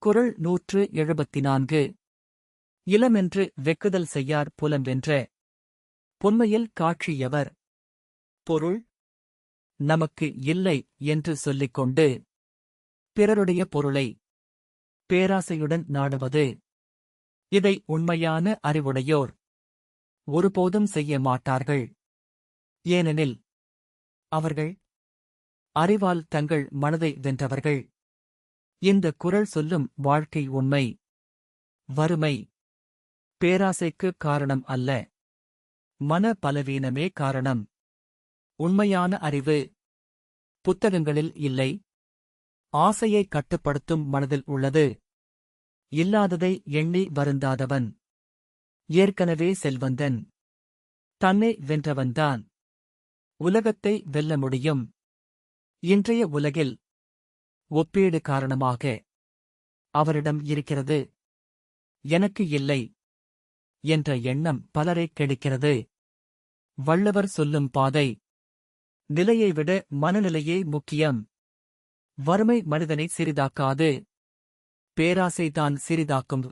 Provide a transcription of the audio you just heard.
குறள் 174. இளமென்று வெக்குதல் செய்யார் புலம்பென்ற பொன்மையில் காட்சியவர். பொருள்: நமக்கு இல்லை என்று சொல்லிக்கொண்டு பிறருடைய பொருளை பேராசையுடன் நாடுவது. இதை உண்மையான அறிவுடையோர் ஒருபோதும் செய்ய மாட்டார்கள். ஏனெனில் அவர்கள் அறிவால் தங்கள் மனதை வென்றவர்கள். இந்த குறள் சொல்லும் வாழ்க்கை உண்மை. வறுமை பேராசைக்கு காரணம் அல்ல, மன பலவீனமே காரணம். உண்மையான அறிவு புத்தகங்களில் இல்லை, ஆசையை கட்டுப்படுத்தும் மனதில் உள்ளது. இல்லாததை எண்ணி வருந்தாதவன் ஏற்கனவே செல்வந்தன். தன்னை வென்றவன்தான் உலகத்தை வெல்ல முடியும். இன்றைய உலகில் ஒப்பீடு காரணமாக அவரிடம் இருக்கிறது, எனக்கு இல்லை என்ற எண்ணம் பலரைக் கெடுக்கிறது. வள்ளுவர் சொல்லும் பாதை: நிலையை விட மனநிலையே முக்கியம். வறுமை மனிதனை சிறிதாக்காது, பேராசைதான் சிறிதாக்கும்.